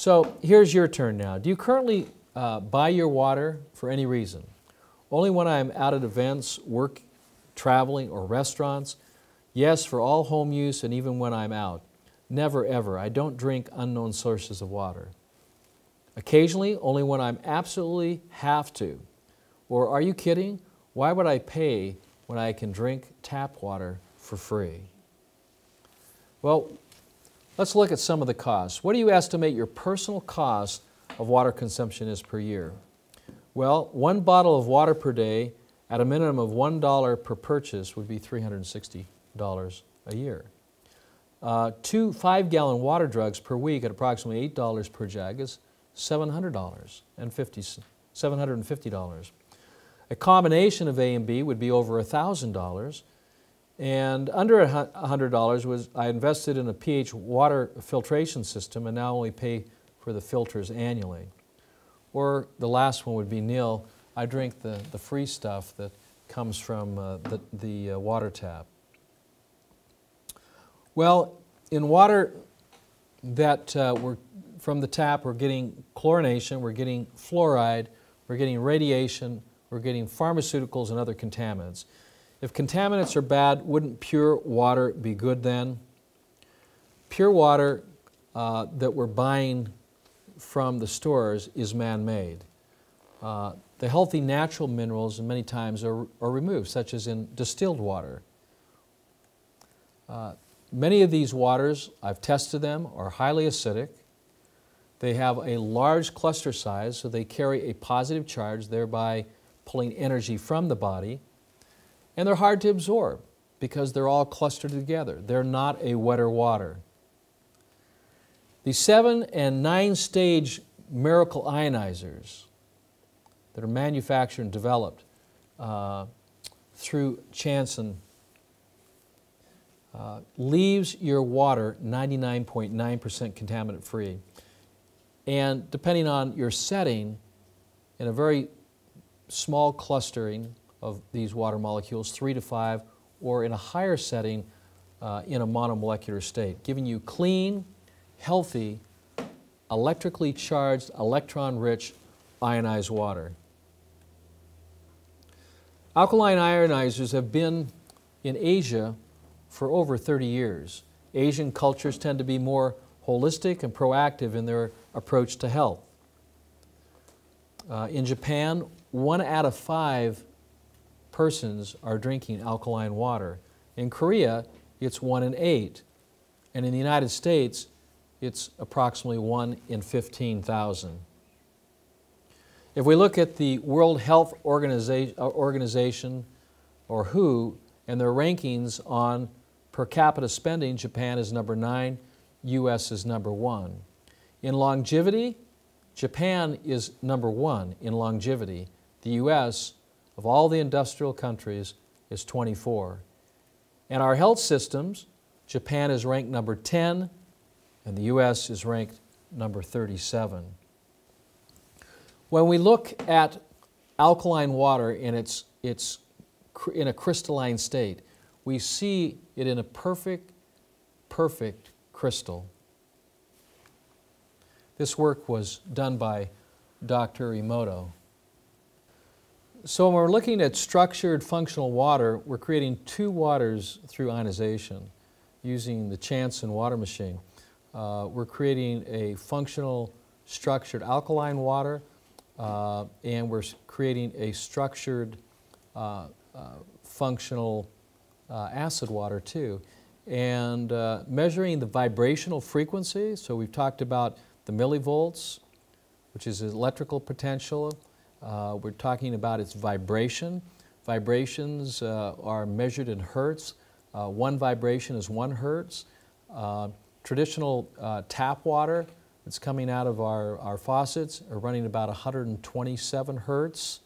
So here's your turn now. Do you currently buy your water for any reason? Only when I'm out at events, work, traveling, or restaurants? Yes, for all home use and even when I'm out. Never ever. I don't drink unknown sources of water. Occasionally, only when I'm absolutely have to. Or are you kidding? Why would I pay when I can drink tap water for free? Well, let's look at some of the costs. What do you estimate your personal cost of water consumption is per year? Well, one bottle of water per day at a minimum of $1 per purchase would be $360 a year. 2 5-gallon water jugs per week at approximately $8 per jug is $750. A combination of A and B would be over $1,000, and under $100 was I invested in a pH water filtration system and now only pay for the filters annually. Or the last one would be nil. I drink the free stuff that comes from the water tap. Well, in water that we're from the tap, we're getting chlorination, we're getting fluoride, we're getting radiation, we're getting pharmaceuticals and other contaminants. If contaminants are bad, wouldn't pure water be good then? Pure water that we're buying from the stores is man-made. The healthy natural minerals many times are removed, such as in distilled water. Many of these waters, I've tested them, are highly acidic. They have a large cluster size, so they carry a positive charge, thereby pulling energy from the body. And they're hard to absorb because they're all clustered together. They're not a wetter water. The 7 and 9 stage miracle ionizers that are manufactured and developed through Chanson leaves your water 99.9% contaminant free. And depending on your setting, in a very small clustering of these water molecules, 3 to 5, or in a higher setting in a monomolecular state, giving you clean, healthy, electrically charged, electron-rich ionized water. Alkaline ionizers have been in Asia for over 30 years. Asian cultures tend to be more holistic and proactive in their approach to health. In Japan, 1 out of 5 persons are drinking alkaline water. In Korea, it's 1 in 8. And in the United States, it's approximately 1 in 15,000. If we look at the World Health Organization, or WHO, and their rankings on per capita spending, Japan is number 9, U.S. is number 1. In longevity, Japan is number 1 in longevity. The U.S., of all the industrial countries, is 24. And our health systems, Japan is ranked number 10, and the U.S. is ranked number 37. When we look at alkaline water in its in a crystalline state, we see it in a perfect crystal. This work was done by Dr. Emoto. So when we're looking at structured functional water, we're creating 2 waters through ionization using the Chanson water machine. We're creating a functional structured alkaline water, and we're creating a structured functional acid water too. And measuring the vibrational frequency, so we've talked about the millivolts, which is electrical potential. We're talking about its vibration. Vibrations are measured in hertz. 1 vibration is 1 hertz. Traditional tap water that's coming out of our faucets are running about 127 hertz,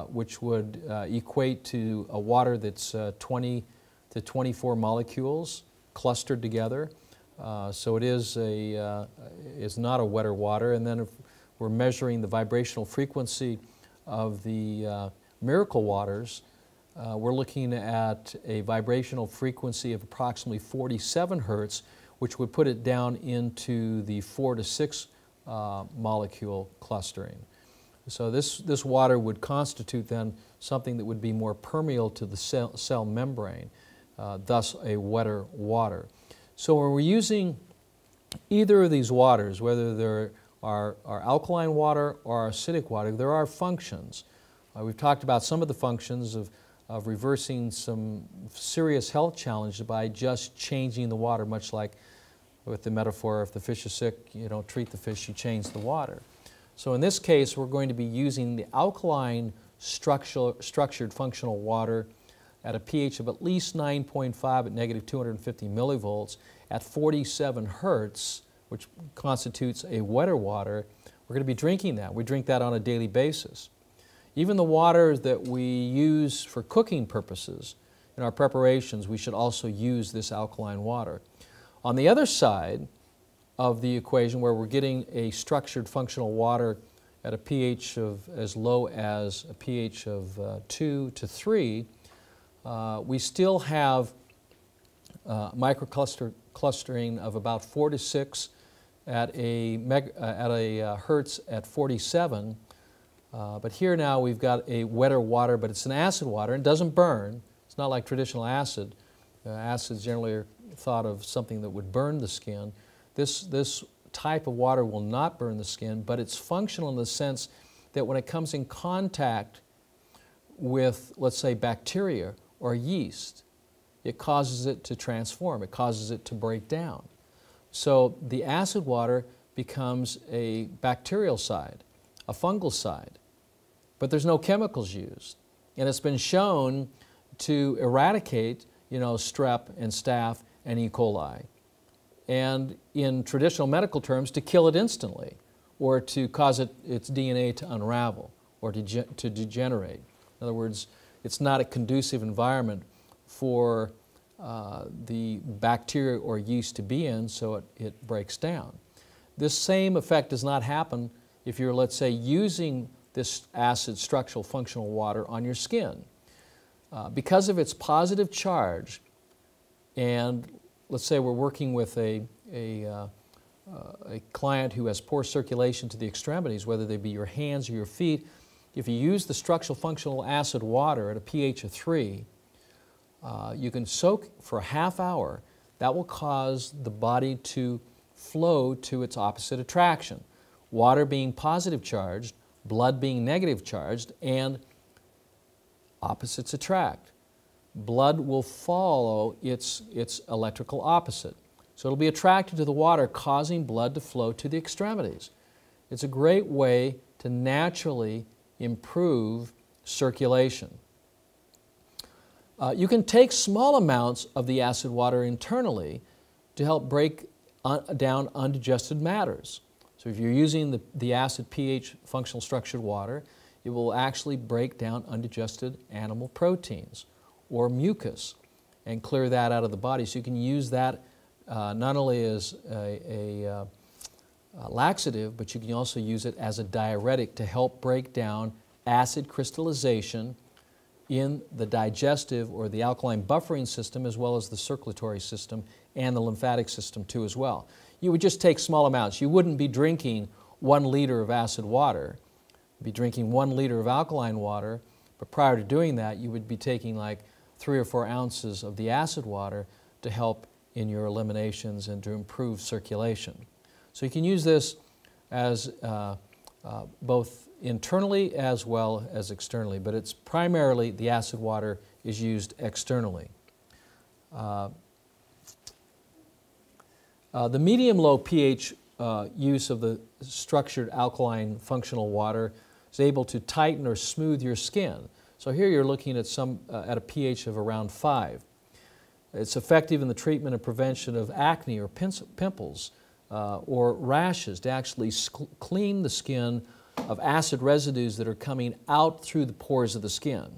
which would equate to a water that's 20 to 24 molecules clustered together. So it is not a wetter water. And then if we're measuring the vibrational frequency of the miracle waters, we're looking at a vibrational frequency of approximately 47 hertz, which would put it down into the 4 to 6 molecule clustering. So this water would constitute then something that would be more permeable to the cell membrane, thus a wetter water. So when we're using either of these waters, whether they're our alkaline water or our acidic water, there are functions. We've talked about some of the functions of reversing some serious health challenges by just changing the water, much like with the metaphor, if the fish is sick, you don't treat the fish, you change the water. So in this case, we're going to be using the alkaline structured functional water at a pH of at least 9.5 at negative 250 millivolts at 47 hertz, which constitutes a wetter water. We're going to be drinking that. We drink that on a daily basis. Even the water that we use for cooking purposes in our preparations, we should also use this alkaline water. On the other side of the equation, where we're getting a structured functional water at a pH of as low as a pH of 2 to 3, we still have microclustering of about 4 to 6 at a hertz at 47. But here now we've got a wetter water, but it's an acid water and doesn't burn. It's not like traditional acid. Acids generally are thought of something that would burn the skin. This type of water will not burn the skin, but it's functional in the sense that when it comes in contact with, let's say, bacteria or yeast, it causes it to transform. It causes it to break down. So the acid water becomes a bacterial side, a fungal side, but there's no chemicals used. And it's been shown to eradicate, strep and staph and E. coli. And in traditional medical terms, to kill it instantly, or to cause its DNA to unravel or to degenerate. In other words, it's not a conducive environment for the bacteria or yeast to be in, so it breaks down. This same effect does not happen if you're, let's say, using this acid structural functional water on your skin. Because of its positive charge, and let's say we're working with a client who has poor circulation to the extremities, whether they be your hands or your feet, if you use the structural functional acid water at a pH of 3, you can soak for a half hour. That will cause the body to flow to its opposite attraction. Water being positive charged, blood being negative charged, and opposites attract. Blood will follow its electrical opposite. So it'll be attracted to the water, causing blood to flow to the extremities. It's a great way to naturally improve circulation. You can take small amounts of the acid water internally to help break down undigested matters. So if you're using the acid pH functional structured water, it will actually break down undigested animal proteins or mucus and clear that out of the body. So you can use that not only as a laxative, but you can also use it as a diuretic to help break down acid crystallization in the digestive or the alkaline buffering system, as well as the circulatory system and the lymphatic system too as well. You would just take small amounts. You wouldn't be drinking 1 liter of acid water. You'd be drinking 1 liter of alkaline water, but prior to doing that, you would be taking like 3 or 4 ounces of the acid water to help in your eliminations and to improve circulation. So you can use this as both internally as well as externally, but it's primarily the acid water is used externally. The medium-low pH use of the structured alkaline functional water is able to tighten or smooth your skin. So here you're looking at at a pH of around 5. It's effective in the treatment and prevention of acne or pimples or rashes, to actually clean the skin of acid residues that are coming out through the pores of the skin.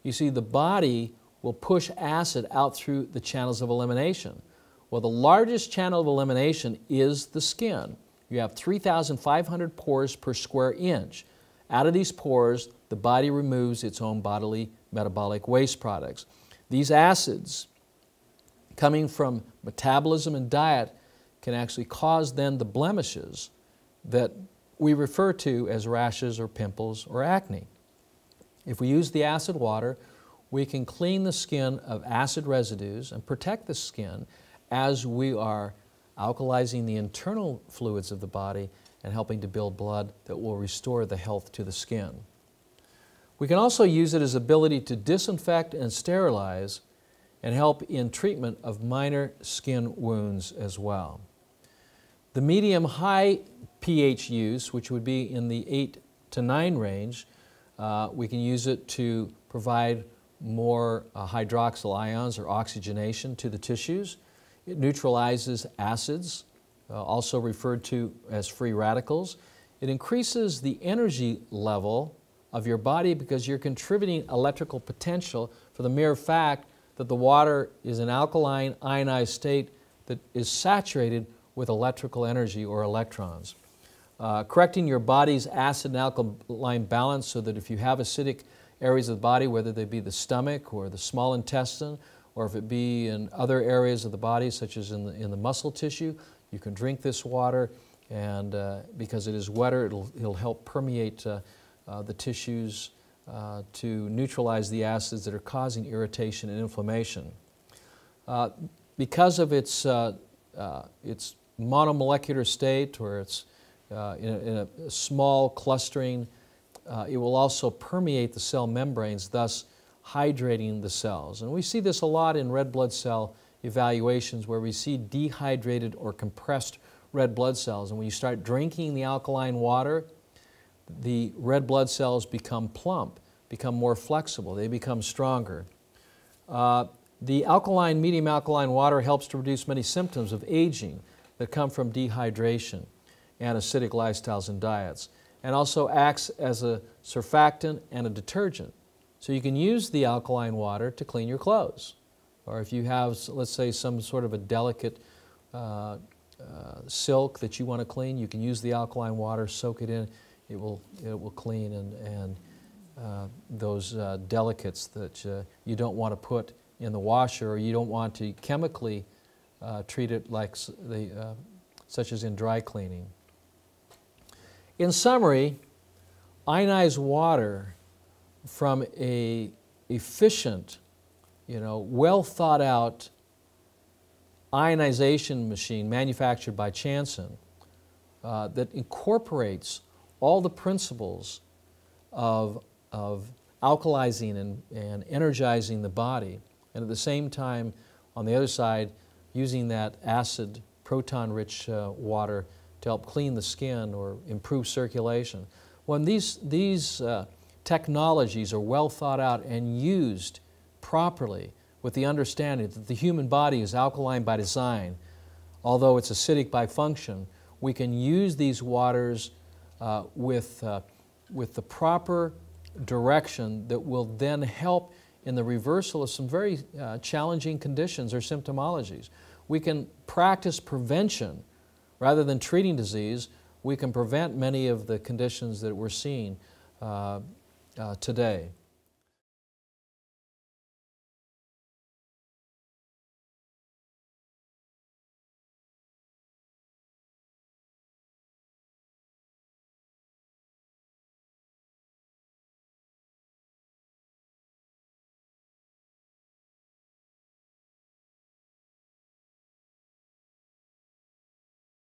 You see, the body will push acid out through the channels of elimination. Well, the largest channel of elimination is the skin. You have 3,500 pores per square inch. Out of these pores, the body removes its own bodily metabolic waste products. These acids, coming from metabolism and diet, can actually cause then the blemishes that we refer to as rashes or pimples or acne. If we use the acid water, we can clean the skin of acid residues and protect the skin as we are alkalizing the internal fluids of the body and helping to build blood that will restore the health to the skin. We can also use it as ability to disinfect and sterilize and help in treatment of minor skin wounds as well. The medium-high pH use, which would be in the 8 to 9 range, we can use it to provide more hydroxyl ions or oxygenation to the tissues. It neutralizes acids, also referred to as free radicals. It increases the energy level of your body because you're contributing electrical potential for the mere fact that the water is an alkaline ionized state that is saturated with electrical energy or electrons. Correcting your body's acid and alkaline balance so that if you have acidic areas of the body, whether they be the stomach or the small intestine, or if it be in other areas of the body, such as in the muscle tissue, you can drink this water, and because it is wetter, it'll help permeate the tissues to neutralize the acids that are causing irritation and inflammation. Because of its monomolecular state, or its in a small clustering, it will also permeate the cell membranes, thus hydrating the cells. And we see this a lot in red blood cell evaluations where we see dehydrated or compressed red blood cells. And when you start drinking the alkaline water, the red blood cells become plump, become more flexible, they become stronger. The alkaline, medium alkaline water helps to reduce many symptoms of aging that come from dehydration and acidic lifestyles and diets, and also acts as a surfactant and a detergent. So you can use the alkaline water to clean your clothes. Or if you have, let's say, some sort of a delicate silk that you want to clean, you can use the alkaline water, soak it in, it will clean and those delicates that you don't want to put in the washer, or you don't want to chemically treat it like such as in dry cleaning. In summary, ionized water from a efficient, well thought out ionization machine manufactured by Chanson that incorporates all the principles of alkalizing and energizing the body, and at the same time, on the other side, using that acid, proton-rich water to help clean the skin or improve circulation. When these technologies are well thought out and used properly with the understanding that the human body is alkaline by design, although it's acidic by function, we can use these waters with the proper direction that will then help in the reversal of some very challenging conditions or symptomologies. We can practice prevention rather than treating disease. We can prevent many of the conditions that we're seeing today.